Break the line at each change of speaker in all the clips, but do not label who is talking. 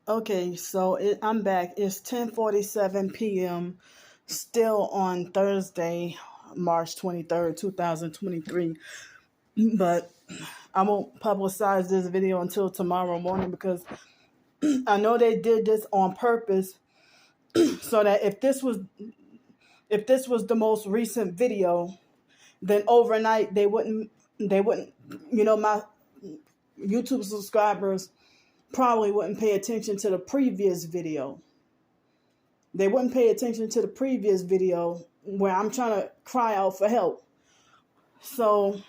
Okay, so I'm back. It's 10:47 p.m. Still on Thursday, March 23rd, 2023. But I won't publicize this video until tomorrow morning because I know they did this on purpose so that if this was the most recent video, then overnight they wouldn't my YouTube subscribers probably wouldn't pay attention to the previous video. They wouldn't pay attention to the previous video where I'm trying to cry out for help. So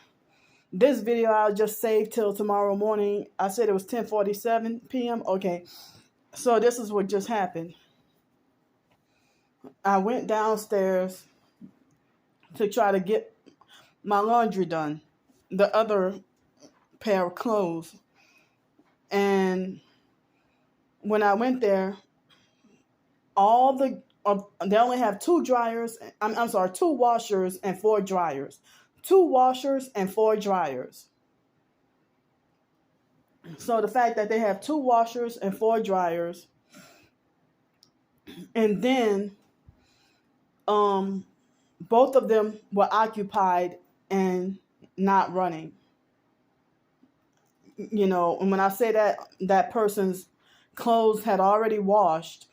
this video I'll just save till tomorrow morning. I said it was 10:47 p.m. Okay. So this is what just happened. I went downstairs to try to get my laundry done, the other pair of clothes. And when I went there, they only have two dryers. I'm sorry, two washers and four dryers. Two washers and four dryers. So the fact that they have two washers and four dryers, and then both of them were occupied and not running. And when I say that person's clothes had already washed,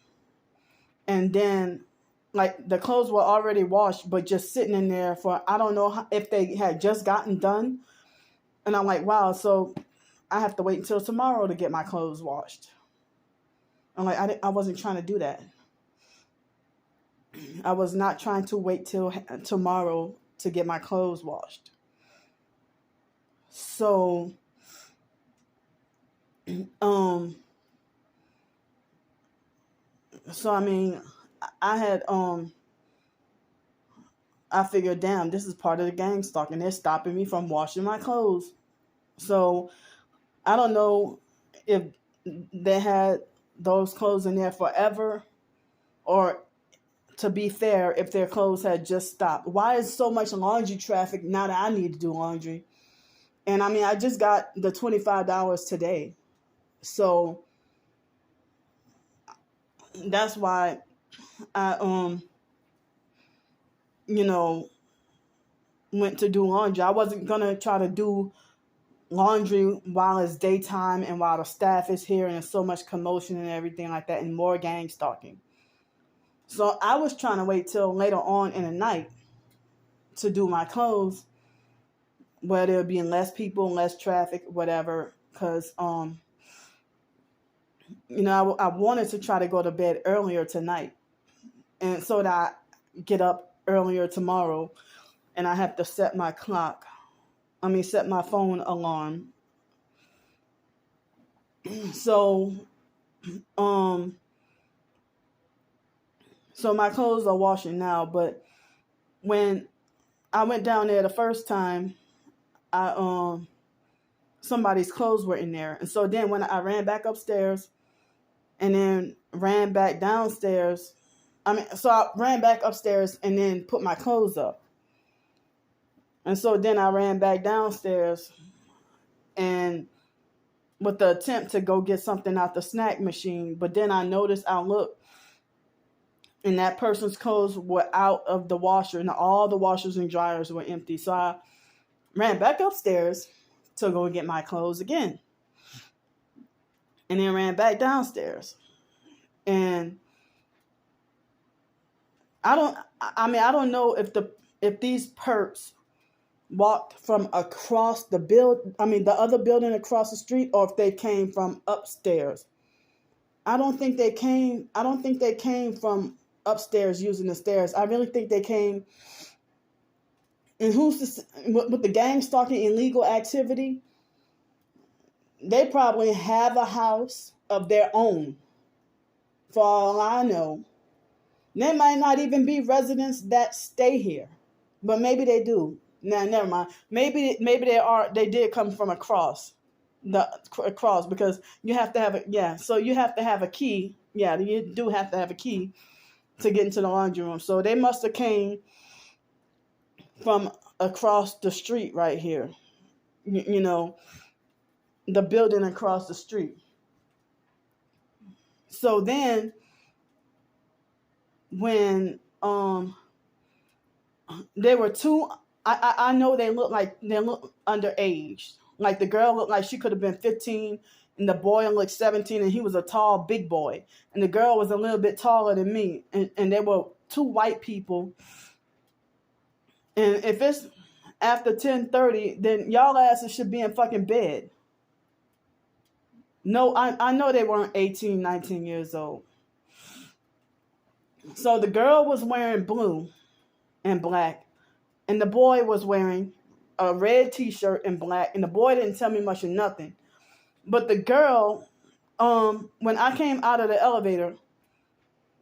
and then like the clothes were already washed but just sitting in there for I don't know if they had just gotten done. And I'm like, wow, so I have to wait until tomorrow to get my clothes washed. I'm like, I wasn't trying to do that. I was not trying to wait till tomorrow to get my clothes washed. So I mean, I had I figured, damn, this is part of the gang stalking. They're stopping me from washing my clothes. So I don't know if they had those clothes in there forever, or to be fair, if their clothes had just stopped. Why is so much laundry traffic now that I need to do laundry? And I mean, I just got the $25 today. So that's why I went to do laundry. I wasn't gonna try to do laundry while it's daytime and while the staff is here and there's so much commotion and everything like that and more gang stalking. So I was trying to wait till later on in the night to do my clothes, where there'll be less people, less traffic, whatever. Because I wanted to try to go to bed earlier tonight, and so that I get up earlier tomorrow, and I have to set my set my phone alarm. So my clothes are washing now, but when I went down there the first time, somebody's clothes were in there. And so then when I ran back upstairs and then ran back downstairs, so I ran back upstairs and then put my clothes up. And so then I ran back downstairs and with the attempt to go get something out the snack machine. But then I noticed, I looked, and that person's clothes were out of the washer, and all the washers and dryers were empty. So I ran back upstairs to go get my clothes again. And then ran back downstairs. And I don't know if these perps walked from across the other building across the street, or if they came from upstairs. I don't think they came from upstairs using the stairs. I really think they came. And with the gang stalking illegal activity, they probably have a house of their own. For all I know, they might not even be residents that stay here, but maybe they do. Nah, never mind. Maybe they did come from across because you have to have so you have to have a key. Yeah, you do have to have a key to get into the laundry room. So they must have came from across the street right here. The building across the street. So then when they were two, I know they look underage. Like the girl looked like she could have been 15, and the boy looked 17, and he was a tall big boy, and the girl was a little bit taller than me, and they were two white people. And if it's after 10:30, then y'all asses should be in fucking bed. No, I know they weren't 18, 19 years old. So the girl was wearing blue and black, and the boy was wearing a red t-shirt and black, and the boy didn't tell me much of nothing. But the girl, when I came out of the elevator,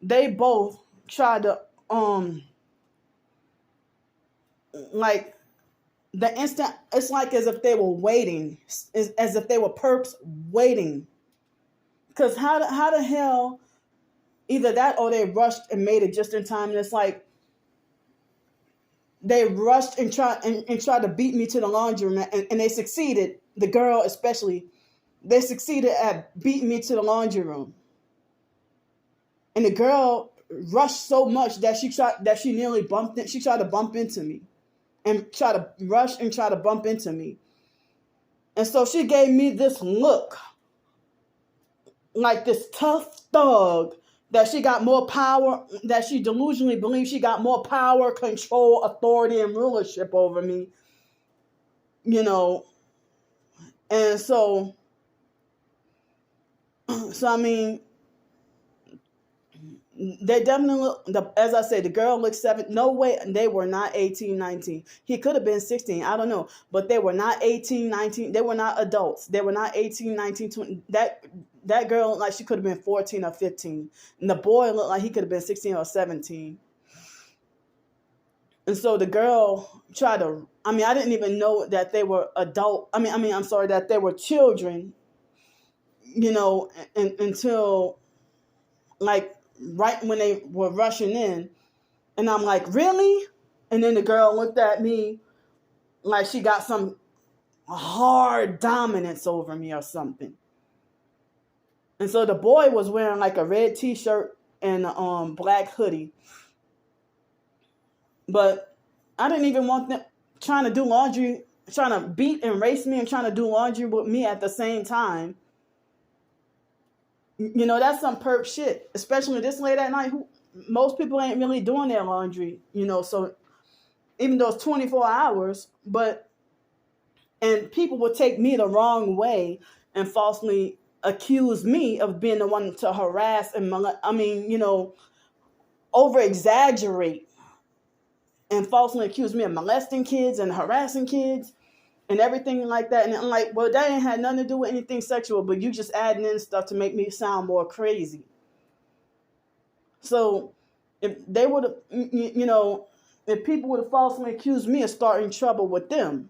they both tried to, like, the instant, it's like as if they were waiting, as if they were perps waiting. Because how the hell, either that or they rushed and made it just in time, and it's like, they rushed and tried to beat me to the laundry room, and they succeeded. The girl especially, they succeeded at beating me to the laundry room. And the girl rushed so much that she nearly bumped it. She tried to bump into me, and try to rush and try to bump into me. And so she gave me this look, like this tough thug, that she got more power, that she delusionally believes she got more power, control, authority, and rulership over me. And so I mean, they definitely, as I say, the girl looked 7. No way, they were not 18, 19. He could have been 16. I don't know. But they were not 18, 19. They were not adults. They were not 18, 19, 20. That girl looked like she could have been 14 or 15. And the boy looked like he could have been 16 or 17. And so the girl tried to, I didn't even know that they were I'm sorry, that they were children, until, like, right when they were rushing in. And I'm like, really? And then the girl looked at me like she got some hard dominance over me or something. And so the boy was wearing like a red t-shirt and a black hoodie. But I didn't even want them trying to do laundry, trying to beat and race me and trying to do laundry with me at the same time. That's some perp shit, especially this late at night. Most people ain't really doing their laundry, so even though it's 24 hours, and people would take me the wrong way and falsely accuse me of being the one to harass and over exaggerate and falsely accuse me of molesting kids and harassing kids and everything like that. And I'm like, well, that ain't had nothing to do with anything sexual, but you just adding in stuff to make me sound more crazy. So if they would have, if people would have falsely accused me of starting trouble with them,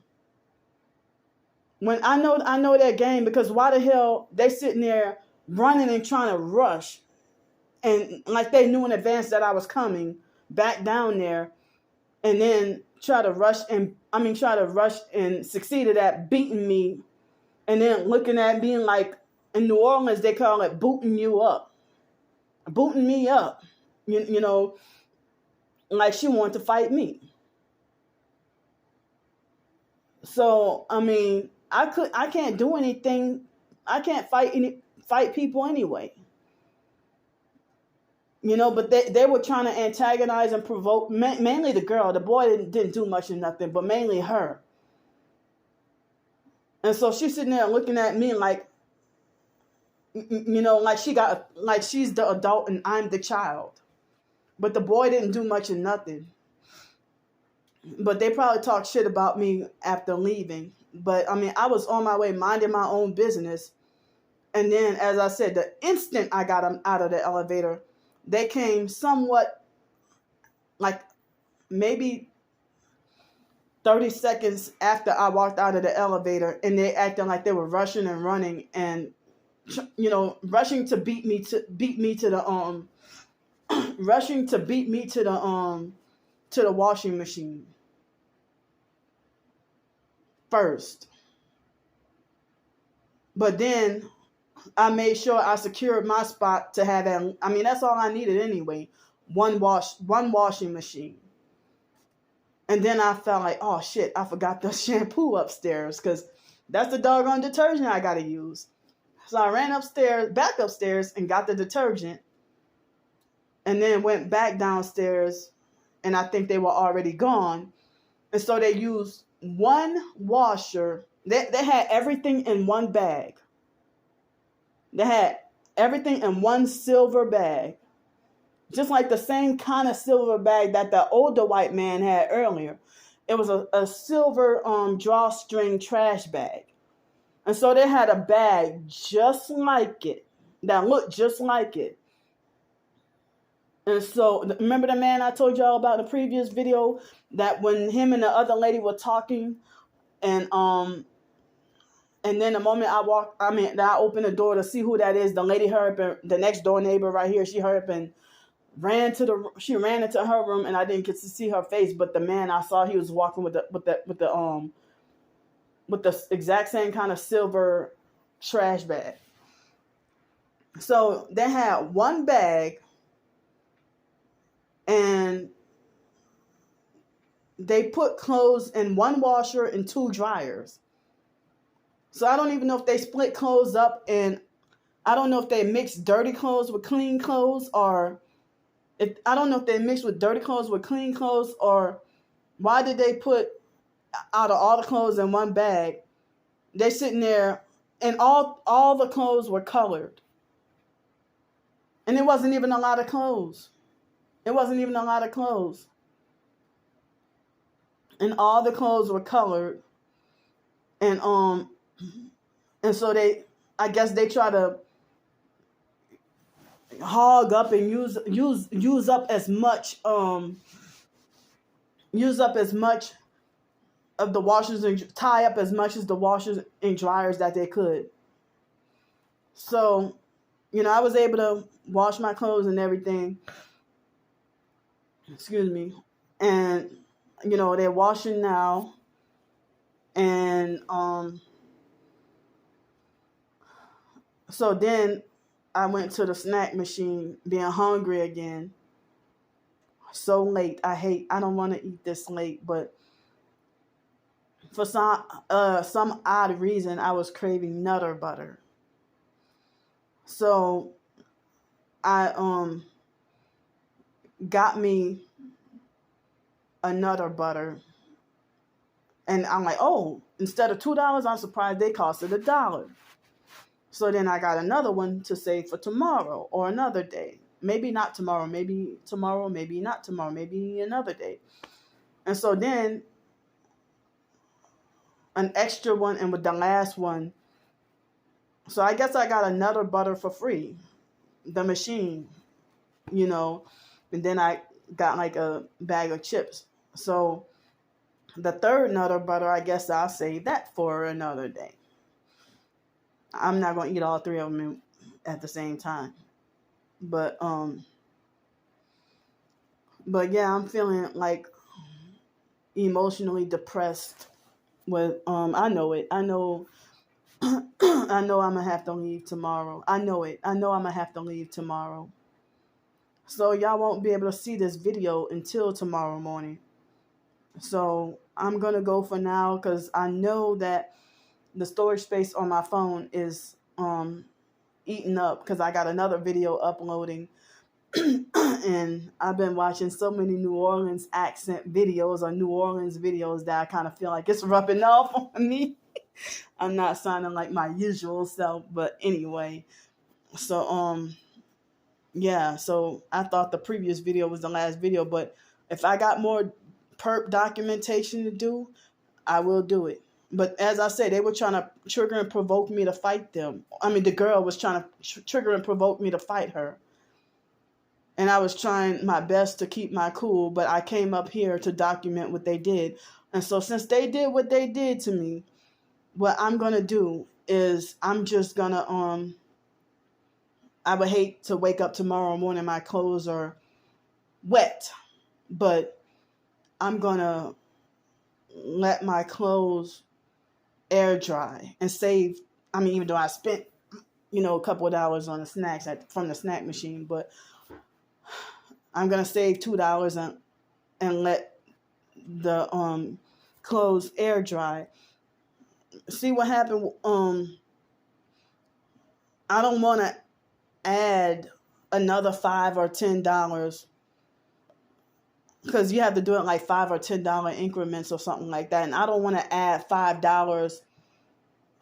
when I know their game, because why the hell they sitting there running and trying to rush, and like they knew in advance that I was coming back down there, and then try to rush and succeeded at beating me, and then looking at me like, in New Orleans they call it booting me up, like she wanted to fight me. So I can't do anything. I can't fight people anyway. But they were trying to antagonize and provoke, mainly the girl. The boy didn't do much of nothing, but mainly her. And so she's sitting there looking at me like, like she's the adult and I'm the child. But the boy didn't do much of nothing. But they probably talked shit about me after leaving. But I was on my way minding my own business. And then, as I said, the instant I got them out of the elevator, they came somewhat, like maybe 30 seconds after I walked out of the elevator, and they acting like they were rushing and running and, rushing to beat me to the to the washing machine first. But then I made sure I secured my spot to have that. I mean, that's all I needed anyway. One washing machine. And then I felt like, oh shit, I forgot the shampoo upstairs because that's the doggone detergent I gotta use. So I ran back upstairs and got the detergent and then went back downstairs and I think they were already gone. And so they used one washer. They had everything in one bag. They had everything in one silver bag. Just like the same kind of silver bag that the older white man had earlier. It was a silver drawstring trash bag. And so they had a bag just like it, that looked just like it. And so, remember the man I told y'all about in the previous video, that when him and the other lady were talking, and then the moment I opened the door to see who that is, the lady hurried up, the next door neighbor right here, she hurried up and she ran into her room, and I didn't get to see her face, but the man I saw, he was walking with the exact same kind of silver trash bag. So they had one bag, and they put clothes in one washer and two dryers. So I don't even know if they split clothes up, and I don't know if they mixed dirty clothes with clean clothes, or I don't know if they mixed with dirty clothes with clean clothes, or why did they put out of all the clothes in one bag? They sitting there, and all the clothes were colored. And it wasn't even a lot of clothes. It wasn't even a lot of clothes. And all the clothes were colored. And so I guess they try to hog up and use up as much of the washers and tie up as much as the washers and dryers that they could. So, I was able to wash my clothes and everything. Excuse me. And, they're washing now. And so then I went to the snack machine, being hungry again. So late. I don't want to eat this late, but for some odd reason, I was craving Nutter Butter. So I got me a Nutter Butter, and I'm like, oh, instead of $2, I'm surprised they costed $1. So then I got another one to save for tomorrow or another day. Maybe not tomorrow, maybe tomorrow, maybe not tomorrow, maybe another day. And so then an extra one, and with the last one, so I guess I got a Nutter Butter for free, the machine, and then I got like a bag of chips. So the third Nutter Butter, I guess I'll save that for another day. I'm not going to eat all three of them at the same time. But yeah, I'm feeling like emotionally depressed with I know it. I know I know I'm gonna have to leave tomorrow. I know it. I know I'm gonna have to leave tomorrow. So y'all won't be able to see this video until tomorrow morning. So I'm gonna go for now because I know that the storage space on my phone is eaten up because I got another video uploading. And I've been watching so many New Orleans accent videos or New Orleans videos that I kind of feel like it's rubbing off on me. I'm not sounding like my usual self, but anyway. So yeah, so I thought the previous video was the last video, but if I got more perp documentation to do, I will do it. But as I said, they were trying to trigger and provoke me to fight them. I mean, the girl was trying to trigger and provoke me to fight her. And I was trying my best to keep my cool, but I came up here to document what they did. And so since they did what they did to me, what I'm going to do is I'm just going to, I would hate to wake up tomorrow morning, my clothes are wet, but I'm going to let my clothes air dry and save. I mean, even though I spent a couple of dollars on the snacks from the snack machine. But I'm gonna save $2 and let the clothes air dry. See what happened. I don't want to add another $5 or $10 because you have to do it like $5 or $10 increments or something like that, and I don't want to add $5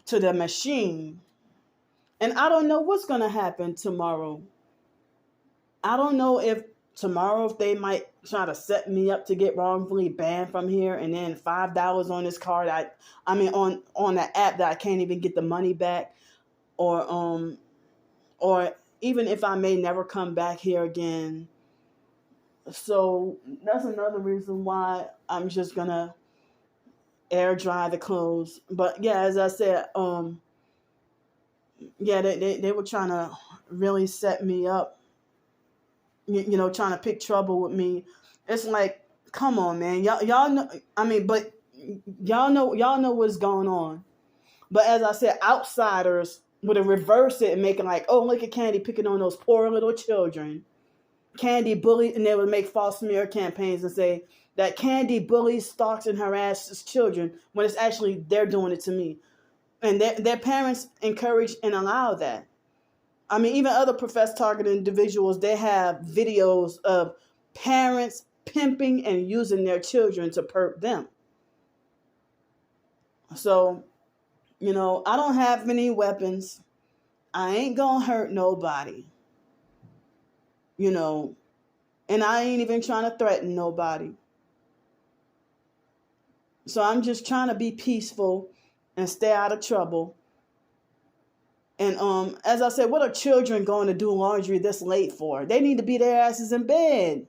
to the machine. And I don't know what's gonna happen tomorrow. I don't know if they might try to set me up to get wrongfully banned from here, and then $5 on this card, on the app that I can't even get the money back, or even if I may never come back here again. So that's another reason why I'm just gonna air dry the clothes. But yeah, as I said, they were trying to really set me up. Trying to pick trouble with me. It's like, come on, man. Y'all know. But y'all know what's going on. But as I said, outsiders would have reversed it and make it like, oh, look at Candy picking on those poor little children. Candy bullied, and they would make false smear campaigns and say that Candy bullies, stalks, and harasses children when it's actually they're doing it to me. And their parents encourage and allow that. Even other professed targeted individuals, they have videos of parents pimping and using their children to perp them. So, I don't have any weapons. I ain't gonna hurt nobody. And I ain't even trying to threaten nobody. So I'm just trying to be peaceful and stay out of trouble. And as I said, what are children going to do laundry this late for? They need to be their asses in bed.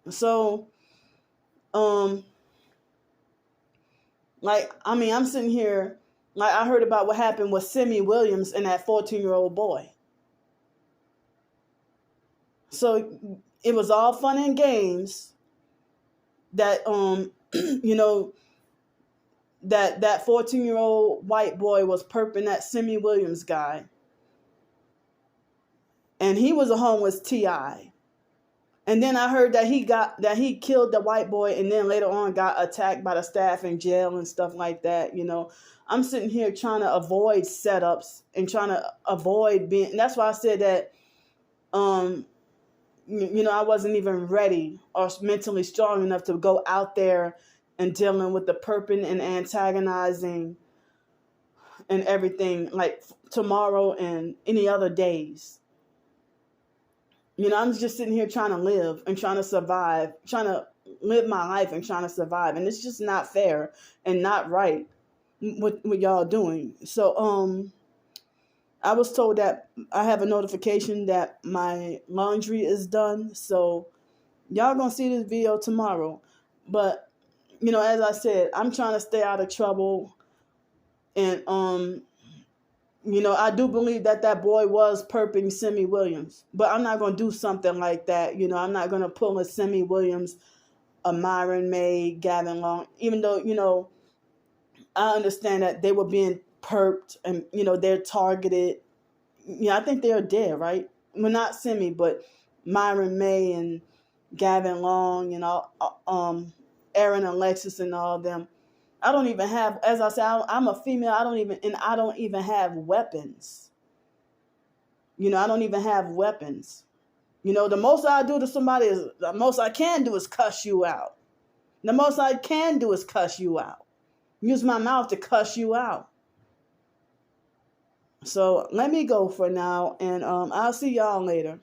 So, I'm sitting here, like I heard about what happened with Simi Williams and that 14-year-old boy. So it was all fun and games that, that 14-year-old white boy was perping that Simi Williams guy. And he was a homeless T.I. And then I heard that he killed the white boy and then later on got attacked by the staff in jail and stuff like that. I'm sitting here trying to avoid setups and trying to avoid being, that's why I said that, I wasn't even ready or mentally strong enough to go out there and dealing with the perping and antagonizing and everything like tomorrow and any other days. I'm just sitting here trying to live and trying to survive, trying to live my life and trying to survive. And it's just not fair and not right what y'all doing. So, I was told that I have a notification that my laundry is done. So y'all gonna see this video tomorrow. But, as I said, I'm trying to stay out of trouble. And, I do believe that boy was perping Simi Williams. But I'm not going to do something like that. I'm not going to pull a Simi Williams, a Myron May, Gavin Long. Even though, I understand that they were being perped and, they're targeted. I think they're dead, right? Well, not Simi, but Myron May and Gavin Long and all, Aaron and Alexis and all of them. I don't even have, as I said, I'm a female. I don't even have weapons. I don't even have weapons. The most I do to somebody is, the most I can do is cuss you out. The most I can do is cuss you out. Use my mouth to cuss you out. So let me go for now, and I'll see y'all later.